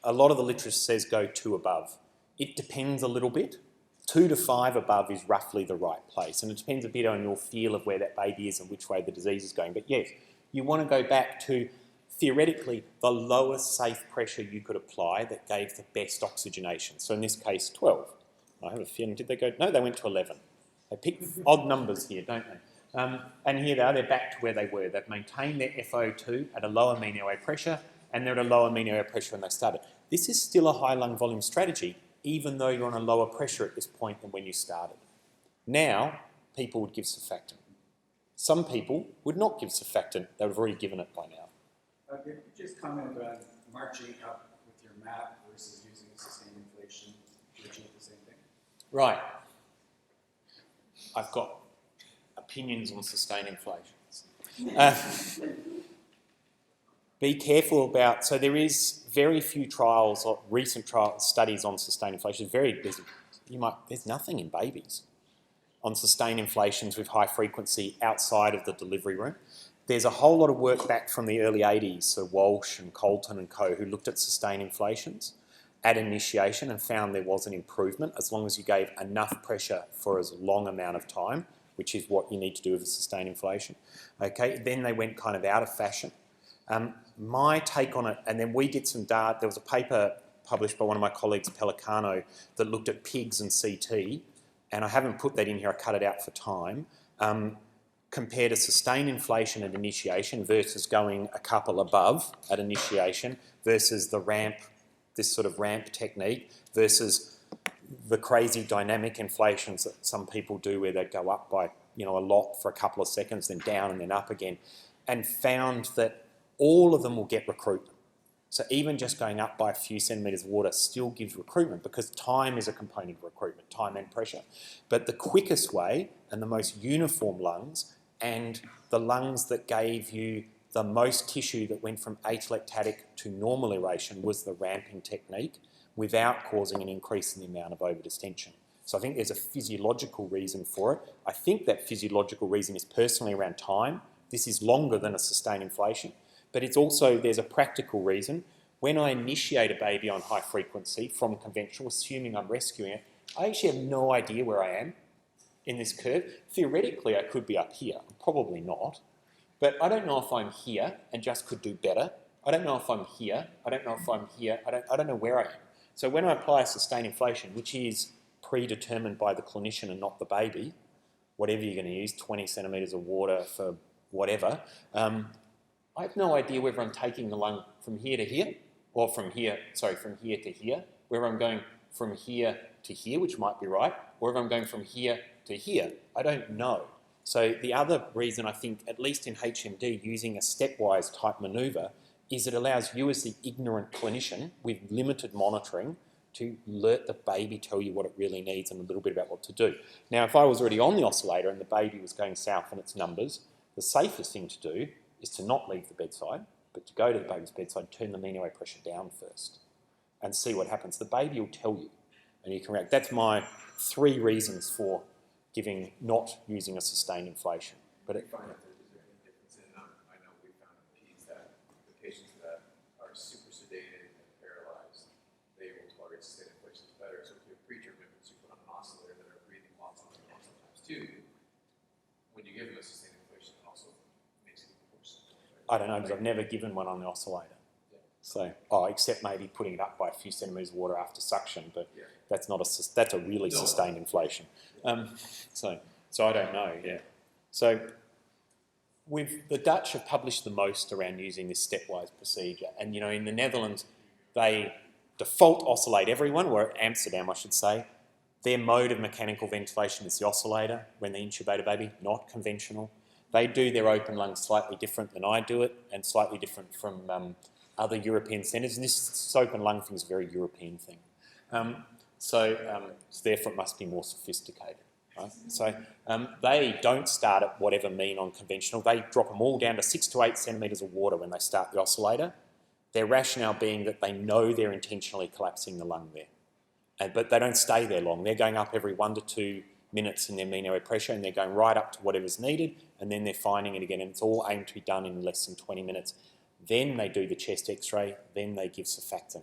a lot of the literature says go 2 above. It depends a little bit. 2 to 5 above is roughly the right place, and it depends a bit on your feel of where that baby is and which way the disease is going. But yes, you want to go back to, theoretically, the lowest safe pressure you could apply that gave the best oxygenation. So in this case, 12. I have a feeling, did they go? No, they went to 11. They pick odd numbers here, don't they? And here they are, they're back to where they were. They've maintained their FO2 at a lower mean airway pressure, and they're at a lower mean airway pressure when they started. This is still a high lung volume strategy, even though you're on a lower pressure at this point than when you started. Now, people would give surfactant. Some people would not give surfactant. They would have already given it by now. Could you just comment on marching up with your map versus using a sustained inflation to achieve the same thing? Right. I've got opinions on sustained inflations. Be careful about, so there is very few trials or recent studies on sustained inflation. There's nothing in babies on sustained inflations with high frequency outside of the delivery room. There's a whole lot of work back from the early 80s, so Walsh and Colton and co, who looked at sustained inflations at initiation and found there was an improvement as long as you gave enough pressure for as long amount of time, which is what you need to do with a sustained inflation. Okay, then they went kind of out of fashion. My take on it, and then we did some data, there was a paper published by one of my colleagues, Pelicano, that looked at pigs and CT, and I haven't put that in here, I cut it out for time, compared to sustained inflation at initiation versus going a couple above at initiation versus the ramp, this sort of ramp technique versus the crazy dynamic inflations that some people do where they go up by, a lot for a couple of seconds, then down and then up again, and found that all of them will get recruitment. So even just going up by a few centimetres of water still gives recruitment because time is a component of recruitment, time and pressure. But the quickest way and the most uniform lungs and the lungs that gave you the most tissue that went from atelectatic to normal aeration was the ramping technique without causing an increase in the amount of overdistension. So I think there's a physiological reason for it. I think that physiological reason is personally around time. This is longer than a sustained inflation. But it's also, there's a practical reason. When I initiate a baby on high frequency from conventional, assuming I'm rescuing it, I actually have no idea where I am in this curve. Theoretically, I could be up here. Probably not. But I don't know if I'm here and just could do better. I don't know if I'm here. I don't know if I'm here. I don't know where I am. So when I apply a sustained inflation, which is predetermined by the clinician and not the baby, whatever you're going to use, 20 centimetres of water for whatever, I have no idea whether I'm taking the lung from here to here, or from here to here, whether I'm going from here to here, which might be right, or if I'm going from here to here. I don't know. So the other reason I think, at least in HMD, using a stepwise type manoeuvre is it allows you as the ignorant clinician with limited monitoring to let the baby tell you what it really needs and a little bit about what to do. Now, if I was already on the oscillator and the baby was going south in its numbers, the safest thing to do is to not leave the bedside, but to go to the baby's bedside, turn the mean airway pressure down first and see what happens. The baby will tell you and you can react. That's my 3 reasons for not using a sustained inflation. But Is there any difference in, I know we found in peds that the patients that are super sedated and paralyzed, they will tolerate sustained inflations better. So if you have pre-treatment, you put on an oscillator that are breathing lots and lots sometimes too, when you give them a sustained inflation, it also makes it worse. I don't know, because I've never given one on the oscillator. So, except maybe putting it up by a few centimetres of water after suction, but that's a really sustained inflation. So I don't know, So the Dutch have published the most around using this stepwise procedure. And, in the Netherlands, they default oscillate everyone, or Amsterdam, I should say. Their mode of mechanical ventilation is the oscillator when they intubate a baby, not conventional. They do their open lung slightly different than I do it, and slightly different from other European centres. And this open lung thing is a very European thing. So therefore it must be more sophisticated. Right? So they don't start at whatever mean on conventional. They drop them all down to 6 to 8 centimetres of water when they start the oscillator. Their rationale being that they know they're intentionally collapsing the lung there. But they don't stay there long. They're going up every 1 to 2 minutes in their mean airway pressure, and they're going right up to whatever's needed, and then they're finding it again, and it's all aimed to be done in less than 20 minutes. Then they do the chest x-ray, then they give surfactant.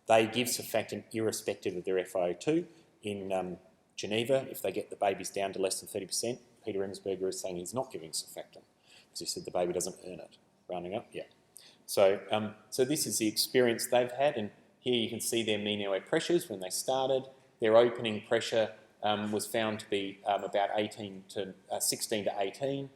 They give surfactant irrespective of their FiO2. In Geneva, if they get the babies down to less than 30%, Peter Emsberger is saying he's not giving surfactant because he said the baby doesn't earn it. Rounding up, yeah. So, so this is the experience they've had, and here you can see their mean airway pressures when they started. Their opening pressure was found to be about 16 to 18.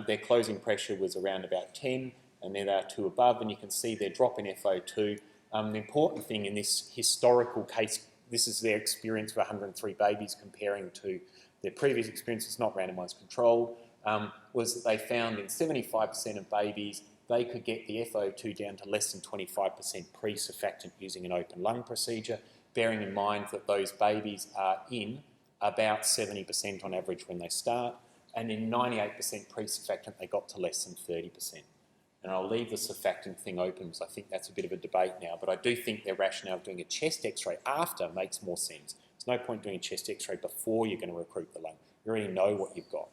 Their closing pressure was around about 10, and then they are 2 above, and you can see their drop in FO2. The important thing in this historical case, this is their experience with 103 babies comparing to their previous experience, it's not randomised control, was that they found in 75% of babies they could get the FO2 down to less than 25% pre-surfactant using an open lung procedure, bearing in mind that those babies are in about 70% on average when they start, and in 98% pre-surfactant they got to less than 30%. And I'll leave the surfactant thing open because I think that's a bit of a debate now, but I do think their rationale of doing a chest x-ray after makes more sense. There's no point doing a chest x-ray before you're going to recruit the lung. You already know what you've got.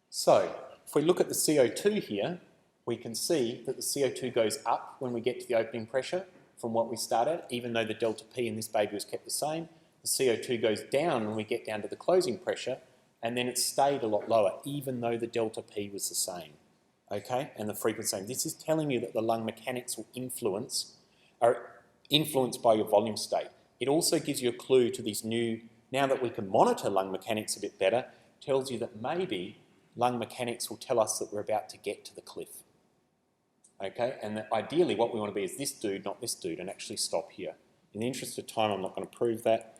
So, if we look at the CO2 here, we can see that the CO2 goes up when we get to the opening pressure from what we started, even though the delta P in this baby was kept the same. The CO2 goes down when we get down to the closing pressure, and then it stayed a lot lower, even though the delta P was the same, okay, and the frequency same. This is telling you that the lung mechanics will are influenced by your volume state. It also gives you a clue to these new, now that we can monitor lung mechanics a bit better, tells you that maybe lung mechanics will tell us that we're about to get to the cliff, okay, and that ideally what we want to be is this dude, not this dude, and actually stop here. In the interest of time, I'm not going to prove that.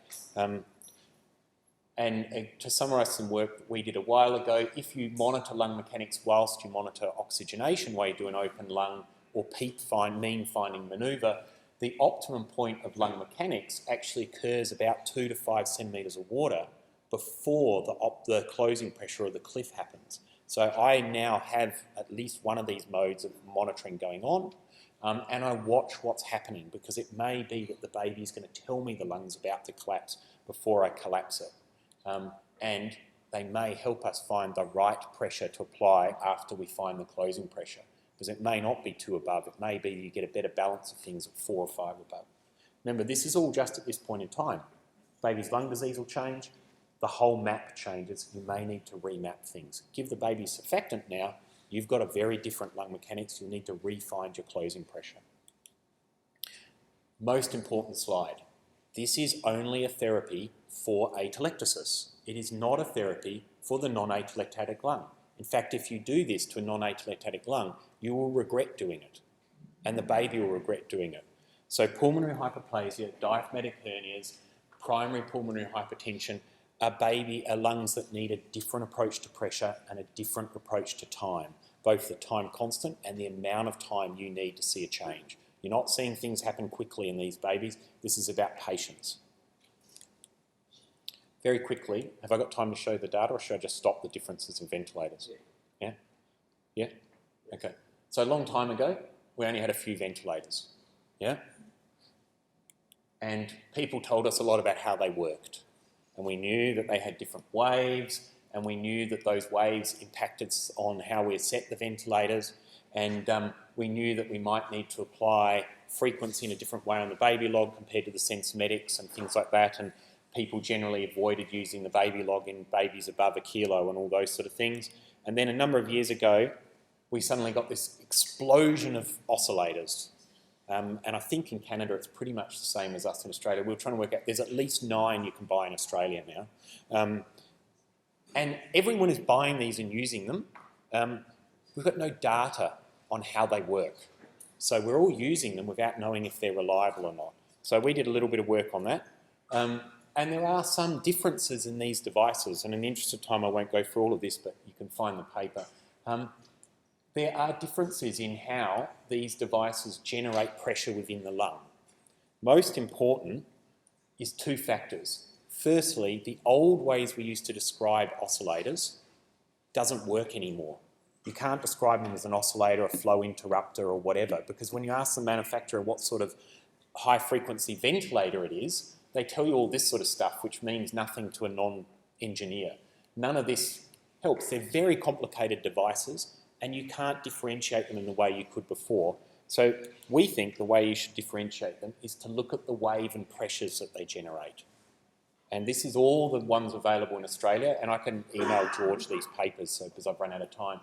And to summarise some work that we did a while ago, if you monitor lung mechanics whilst you monitor oxygenation while you do an open lung or mean finding manoeuvre, the optimum point of lung mechanics actually occurs about 2 to 5 centimetres of water before the closing pressure or the cliff happens. So I now have at least one of these modes of monitoring going on, and I watch what's happening because it may be that the baby is going to tell me the lung's about to collapse before I collapse it. And they may help us find the right pressure to apply after we find the closing pressure, because it may not be 2 above, it may be you get a better balance of things at 4 or 5 above. Remember, this is all just at this point in time. Baby's lung disease will change, the whole map changes, you may need to remap things. Give the baby surfactant now, you've got a very different lung mechanics, you'll need to re-find your closing pressure. Most important slide. This is only a therapy for atelectasis. It is not a therapy for the non-atelectatic lung. In fact, if you do this to a non-atelectatic lung, you will regret doing it, and the baby will regret doing it. So pulmonary hyperplasia, diaphragmatic hernias, primary pulmonary hypertension are lungs that need a different approach to pressure and a different approach to time, both the time constant and the amount of time you need to see a change. You're not seeing things happen quickly in these babies. This is about patience. Very quickly, have I got time to show the data, or should I just stop the differences in ventilators? Yeah? Yeah? Okay. So a long time ago, we only had a few ventilators. Yeah? And people told us a lot about how they worked. And we knew that they had different waves, and we knew that those waves impacted on how we set the ventilators, and we knew that we might need to apply frequency in a different way on the baby log compared to the Sensmetics and things like that, and people generally avoided using the baby log in babies above 1 kilo and all those sort of things. And then a number of years ago, we suddenly got this explosion of oscillators. And I think in Canada it's pretty much the same as us in Australia. We were trying to work out, there's at least 9 you can buy in Australia now. And everyone is buying these and using them. We've got no data on how they work. So we're all using them without knowing if they're reliable or not. So we did a little bit of work on that. And there are some differences in these devices, and in the interest of time I won't go through all of this, but you can find the paper. There are differences in how these devices generate pressure within the lung. Most important is two factors. Firstly, the old ways we used to describe oscillators doesn't work anymore. You can't describe them as an oscillator, a flow interrupter or whatever, because when you ask the manufacturer what sort of high frequency ventilator it is, they tell you all this sort of stuff, which means nothing to a non-engineer. None of this helps. They're very complicated devices and you can't differentiate them in the way you could before. So we think the way you should differentiate them is to look at the wave and pressures that they generate. And this is all the ones available in Australia, and I can email George these papers because I've run out of time.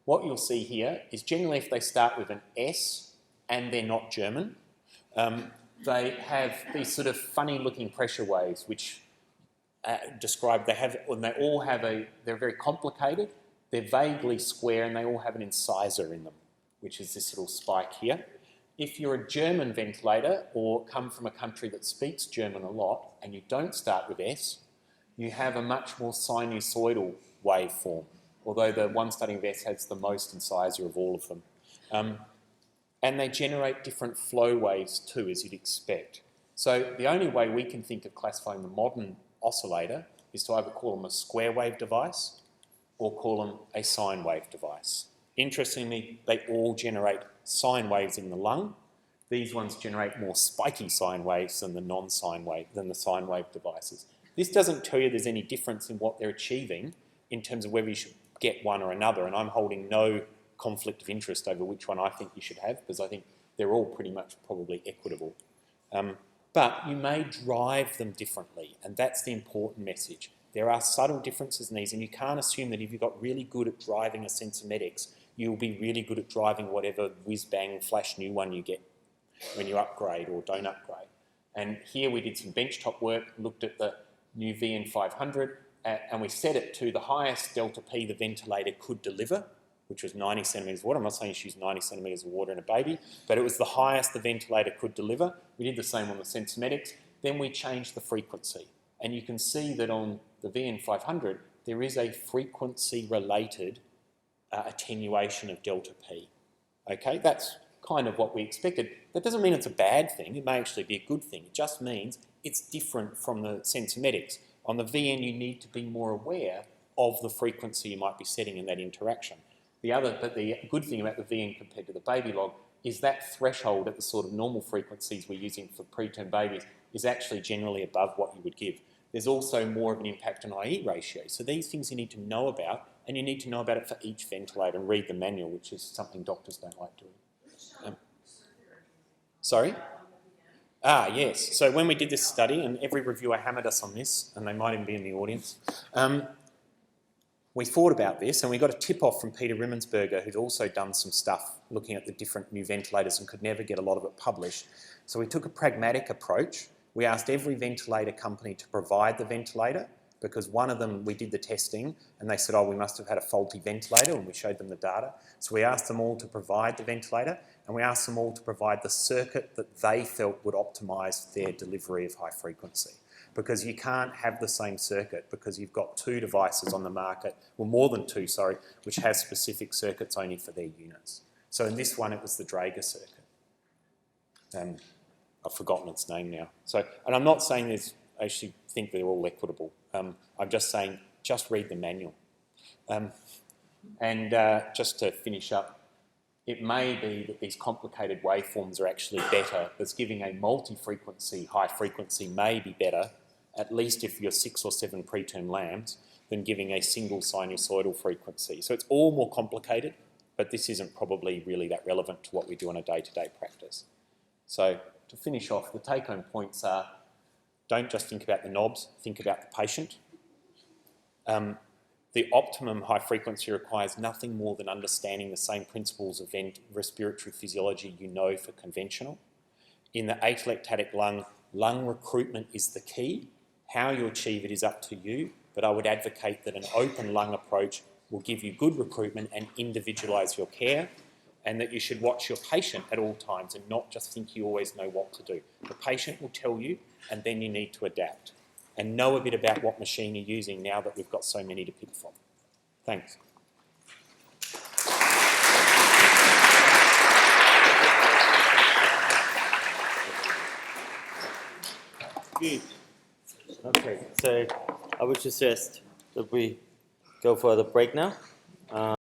What you'll see here is generally if they start with an S and they're not German, they have these sort of funny looking pressure waves which they're very complicated, they're vaguely square and they all have an incisor in them, which is this little spike here. If you're a German ventilator or come from a country that speaks German a lot and you don't start with S, you have a much more sinusoidal waveform, although the one starting with S has the most incisor of all of them. And they generate different flow waves too, as you'd expect. So the only way we can think of classifying the modern oscillator is to either call them a square wave device or call them a sine wave device. Interestingly, they all generate sine waves in the lung. These ones generate more spiky sine waves than the sine wave devices. This doesn't tell you there's any difference in what they're achieving in terms of whether you should get one or another, and I'm holding no conflict of interest over which one I think you should have, because I think they're all pretty much probably equitable. But you may drive them differently, and that's the important message. There are subtle differences in these, and you can't assume that if you've got really good at driving a Sensormetics, you'll be really good at driving whatever whiz-bang flash new one you get when you upgrade or don't upgrade. And here we did some benchtop work, looked at the new VN500, and we set it to the highest delta P the ventilator could deliver, which was 90 centimetres of water. I'm not saying you should use 90 centimetres of water in a baby, but it was the highest the ventilator could deliver. We did the same on the Sensormetics. Then we changed the frequency. And you can see that on the VN500, there is a frequency-related attenuation of delta P. Okay, that's kind of what we expected. That doesn't mean it's a bad thing. It may actually be a good thing. It just means it's different from the Sensormetics. On the VN, you need to be more aware of the frequency you might be setting in that interaction. But the good thing about the VN compared to the baby log is that threshold at the sort of normal frequencies we're using for preterm babies is actually generally above what you would give. There's also more of an impact on IE ratio. So these things you need to know about, and you need to know about it for each ventilator and read the manual, which is something doctors don't like doing. Sorry? Yes. So when we did this study, and every reviewer hammered us on this, and they might even be in the audience, we thought about this, and we got a tip-off from Peter Rimmensberger, who'd also done some stuff looking at the different new ventilators and could never get a lot of it published. So we took a pragmatic approach. We asked every ventilator company to provide the ventilator, because one of them, we did the testing, and they said, oh, we must have had a faulty ventilator, and we showed them the data. So we asked them all to provide the ventilator, and we asked them all to provide the circuit that they felt would optimise their delivery of high frequency. Because you can't have the same circuit because you've got two devices on the market, well, more than two, sorry, which have specific circuits only for their units. So in this one, it was the Draeger circuit. I've forgotten its name now. So, and I'm not saying I actually think they're all equitable. I'm just saying, just read the manual. Just to finish up, it may be that these complicated waveforms are actually better, because giving a multi-frequency, high frequency may be better, at least if you're 6 or 7 preterm lambs, than giving a single sinusoidal frequency. So it's all more complicated, but this isn't probably really that relevant to what we do on a day-to-day practice. So to finish off, the take-home points are, don't just think about the knobs, think about the patient. The optimum high frequency requires nothing more than understanding the same principles of respiratory physiology you know for conventional. In the atelectatic lung recruitment is the key. How you achieve it is up to you, but I would advocate that an open lung approach will give you good recruitment and individualise your care, and that you should watch your patient at all times and not just think you always know what to do. The patient will tell you, and then you need to adapt. and know a bit about what machine you're using now that we've got so many to pick from. Thanks. Good. Okay, so I would suggest that we go for the break now.